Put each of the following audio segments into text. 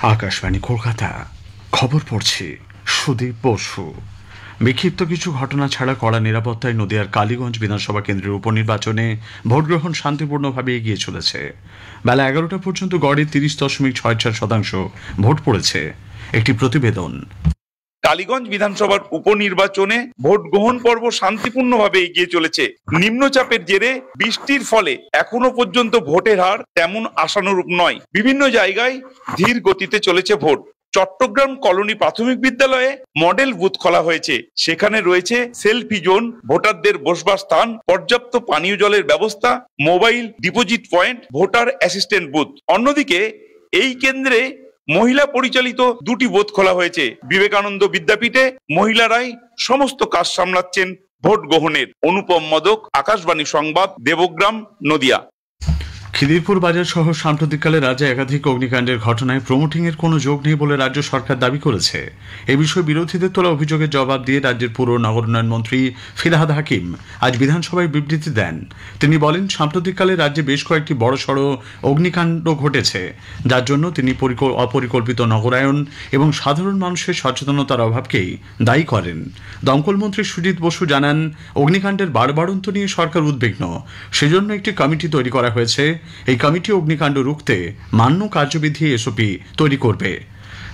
আকাশবাণী কলকাতা খবর পড়ছি সুদীপ বসু। বিক্ষিপ্ত কিছু ঘটনা ছাড়া কড়া নিরাপত্তায় নদিয়ার কালীগঞ্জ বিধানসভা কেন্দ্রের উপনির্বাচনে ভোটগ্রহণ শান্তিপূর্ণভাবে এগিয়ে চলেছে। বেলা 11টা পর্যন্ত গড়ে 30.64% ভোট পড়েছে। একটি প্রতিবেদন। কালীগঞ্জ বিধানসভার উপনির্বাচনে ভোট গ্রহণ পর্ব শান্তিপূর্ণভাবে এগিয়ে চলেছে। নিম্নচাপের জেরে বৃষ্টির ফলে এখনো পর্যন্ত ভোটের হার তেমন আশানুরূপ নয়। বিভিন্ন জায়গায় ধীর গতিতে চলেছে ভোট। চট্টগ্রাম কলোনি প্রাথমিক বিদ্যালয়ে মডেল বুথ খোলা হয়েছে। সেখানে রয়েছে সেলফি জোন, ভোটারদের বসবার স্থান, পর্যাপ্ত পানীয় জলের ব্যবস্থা, mobile deposit point, voter assistant booth. অন্যদিকে এই কেন্দ্রে মহিলা পরিচালিত দুটি বুথ খোলা হয়েছে। বিবেকানন্দ বিদ্যাপীঠে মহিলারাই সমস্ত কাজ সামলাচ্ছেন ভোট গ্রহণের। অনুপম মদক, আকাশবাণী সংবাদ, দেবগ্রাম, নদিয়া। খিদিরপুর বাজার সহ সাম্প্রতিককালে রাজ্যে একাধিক অগ্নিকাণ্ডের ঘটনায় প্রমোটিং এর কোনো যোগ নেই বলে রাজ্য সরকার দাবি করেছে। এ বিষয়ে বিরোধীদের তোলা অভিযোগের জবাব দিয়ে রাজ্যের পুর নগর উন্নয়ন মন্ত্রী ফিরহাদ হাকিম আজ বিধানসভায় বিবৃতি দেন। তিনি বলেন, সাম্প্রতিককালে রাজ্যে বেশ কয়েকটি বড়সড় অগ্নিকাণ্ড ঘটেছে, যার জন্য তিনি অপরিকল্পিত নগরায়ন এবং সাধারণ মানুষের সচেতনতার অভাবকেই দায়ী করেন। দমকল মন্ত্রী সুজিত বসু জানান, অগ্নিকাণ্ডের বাড়বাড়ন্ত নিয়ে সরকার উদ্বিগ্ন। সেজন্য একটি কমিটি তৈরি করা হয়েছে। এই কমিটি অগ্নিকাণ্ড রুখতে মান্য কার্যবিধি এসওপি তৈরি করবে।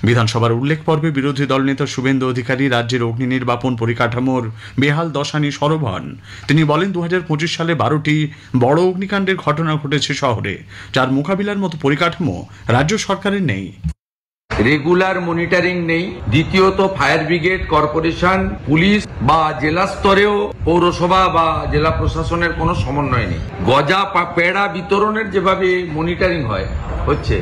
বিধানসভার উল্লেখ পর্বে বিরোধী দলনেতা শুভেন্দু অধিকারী রাজ্যের অগ্নি নির্বাপন পরিকাঠামোর বেহাল দশা নিয়ে সরব হন। তিনি বলেন, 2025 সালে 12টি বড় অগ্নিকাণ্ডের ঘটনা ঘটেছে শহরে, যার মোকাবিলার মতো পরিকাঠামো রাজ্য সরকারের নেই। রেগুলার মনিটরিং নেই। দ্বিতীয়ত, ফায়ার ব্রিগেড, কর্পোরেশন, পুলিশ বা জেলা স্তরেও পৌরসভা বা জেলা প্রশাসনের কোনো সমন্বয় নেই। গজা পেড়া বিতরণের যেভাবে মনিটরিং হচ্ছে,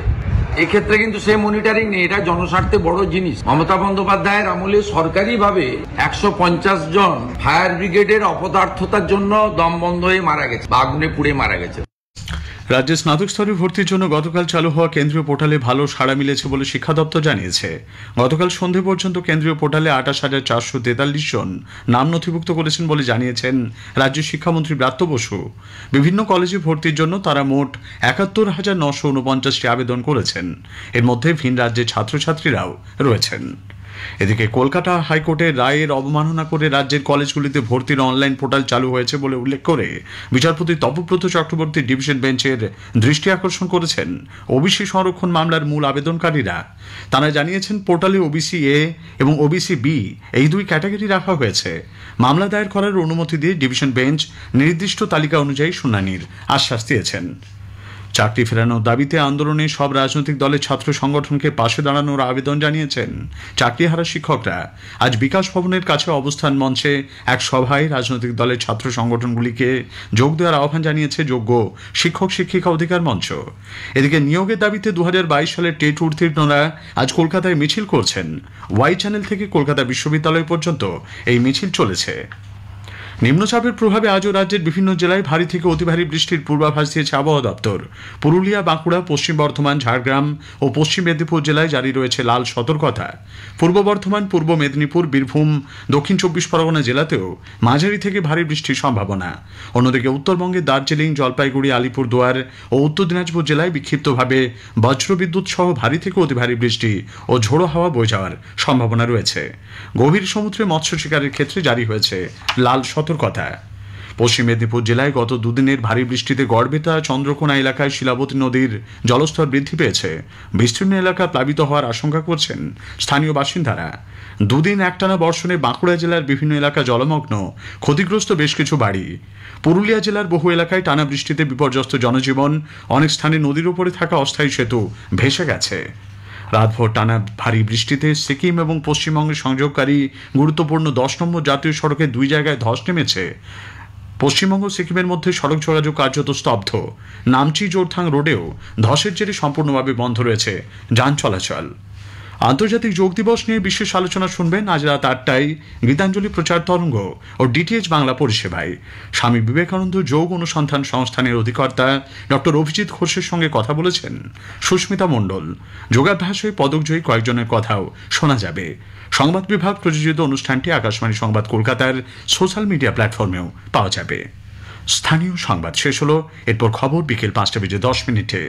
এক্ষেত্রে কিন্তু সেই মনিটরিং নেই। এটা জনস্বার্থে বড় জিনিস। মমতা বন্দ্যোপাধ্যায়ের আমলে সরকারিভাবে 150 জন ফায়ার ব্রিগেডের অপদার্থতার জন্য দম বন্ধ হয়ে মারা গেছে বা আগুনে পুড়ে মারা গেছে। রাজ্যে স্নাতক স্তরে ভর্তির জন্য গতকাল চালু হওয়া কেন্দ্রীয় পোর্টালে ভালো সাড়া মিলেছে বলে শিক্ষা দপ্তর জানিয়েছে। গতকাল সন্ধে পর্যন্ত কেন্দ্রীয় পোর্টালে 28,443 জন নাম নথিভুক্ত করেছেন বলে জানিয়েছেন রাজ্যের শিক্ষামন্ত্রী ব্রাত্য বসু। বিভিন্ন কলেজে ভর্তির জন্য তারা মোট 71,949টি আবেদন করেছেন। এর মধ্যে ভিন রাজ্যের ছাত্রছাত্রীরাও রয়েছেন। এদিকে কলকাতা হাইকোর্টের রায়ের অবমাননা করে রাজ্যের কলেজগুলিতে ভর্তির অনলাইন পোর্টাল চালু হয়েছে বলে উল্লেখ করে বিচারপতি তপব্রত চক্রবর্তী ডিভিশন বেঞ্চের দৃষ্টি আকর্ষণ করেছেন ওবিসি সংরক্ষণ মামলার মূল আবেদনকারীরা। তারা জানিয়েছেন, পোর্টালে ওবিসি এ এবং ওবিসি বি এই দুই ক্যাটাগরি রাখা হয়েছে। মামলা দায়ের করার অনুমতি দিয়ে ডিভিশন বেঞ্চ নির্দিষ্ট তালিকা অনুযায়ী শুনানির আশ্বাস দিয়েছেন। চাকরি ফেরানোর দাবিতে আন্দোলনে সব রাজনৈতিক দলের ছাত্র সংগঠনকে পাশে দাঁড়ানোর আবেদন জানিয়েছেন চাকরিহারা শিক্ষকরা। আজ বিকাশ ভবনের কাছে অবস্থান মঞ্চে এক সভায় রাজনৈতিক দলের ছাত্র সংগঠনগুলিকে যোগ দেওয়ার আহ্বান জানিয়েছে যোগ্য শিক্ষক শিক্ষিকা অধিকার মঞ্চ। এদিকে নিয়োগের দাবিতে 2022 সালের টেট উত্তীর্ণরা আজ কলকাতায় মিছিল করছেন। ওয়াই চ্যানেল থেকে কলকাতা বিশ্ববিদ্যালয় পর্যন্ত এই মিছিল চলেছে। নিম্নচাপের প্রভাবে আজও রাজ্যের বিভিন্ন জেলায় ভারী থেকে অতি ভারী বৃষ্টির পূর্বাভাস দিয়েছে আবহাওয়া দপ্তর। পুরুলিয়া, বাঁকুড়া, পশ্চিম বর্ধমান, ঝাড়গ্রাম ও পশ্চিম মেদিনীপুর জেলায় জারি রয়েছে লাল সতর্কতা। পূর্ব বর্ধমান, পূর্ব মেদিনীপুর, বীরভূম, দক্ষিণ 24 পরগনা জেলাতেও মাঝারি থেকে ভারী বৃষ্টির সম্ভাবনা। অন্যদিকে উত্তরবঙ্গের দার্জিলিং, জলপাইগুড়ি, আলিপুরদুয়ার ও উত্তর দিনাজপুর জেলায় বিক্ষিপ্তভাবে বজ্রবিদ্যুৎ সহ ভারী থেকে অতি ভারী বৃষ্টি ও ঝোড়ো হাওয়া বয়ে যাওয়ার সম্ভাবনা রয়েছে। গভীর সমুদ্রে মৎস্য শিকারের ক্ষেত্রে জারি হয়েছে লাল সতর্কতা। পশ্চিম মেদিনীপুর জেলায় গত দুদিনের ভারী বৃষ্টিতে গড়বেতা, চন্দ্রকোনা এলাকায় শিলাবতী নদীর জলস্তর বৃদ্ধি পেয়েছে। বিস্তীর্ণ এলাকা প্লাবিত হওয়ার আশঙ্কা করছেন স্থানীয় বাসিন্দারা। দুদিন একটানা বর্ষণে বাঁকুড়া জেলার বিভিন্ন এলাকা জলমগ্ন, ক্ষতিগ্রস্ত বেশ কিছু বাড়ি। পুরুলিয়া জেলার বহু এলাকায় টানা বৃষ্টিতে বিপর্যস্ত জনজীবন। অনেক স্থানে নদীর উপরে থাকা অস্থায়ী সেতু ভেসে গেছে। রাতভর টানা ভারী বৃষ্টিতে সিকিম এবং পশ্চিমবঙ্গের সংযোগকারী গুরুত্বপূর্ণ 10 নম্বর জাতীয় সড়কে 2 জায়গায় ধস নেমেছে। পশ্চিমবঙ্গ সিকিমের মধ্যে সড়ক যোগাযোগ কার্যত স্তব্ধ। নামচি জোরথাং রোডেও ধসের জেরে সম্পূর্ণভাবে বন্ধ রয়েছে যান চলাচল। আন্তর্জাতিক যোগ দিবস নিয়ে বিশেষ আলোচনা শুনবেন আজ রাত 8টায় গীতাঞ্জলি প্রচার তরঙ্গ ও ডিটিএইচ বাংলা পরিষেবায়। স্বামী বিবেকানন্দ যোগ অনুসন্ধান সংস্থানের অধিকর্তা ডক্টর অভিজিৎ ঘোষের সঙ্গে কথা বলেছেন সুস্মিতা মণ্ডল। যোগাভ্যাসে পদকজয়ী কয়েকজনের কথাও শোনা যাবে। সংবাদ বিভাগ প্রযোজিত অনুষ্ঠানটি আকাশবাণী সংবাদ কলকাতার সোশ্যাল মিডিয়া প্ল্যাটফর্মেও পাওয়া যাবে। স্থানীয় সংবাদ শেষ হলো। এরপর খবর বিকেল 5টা বেজে 10 মিনিটে।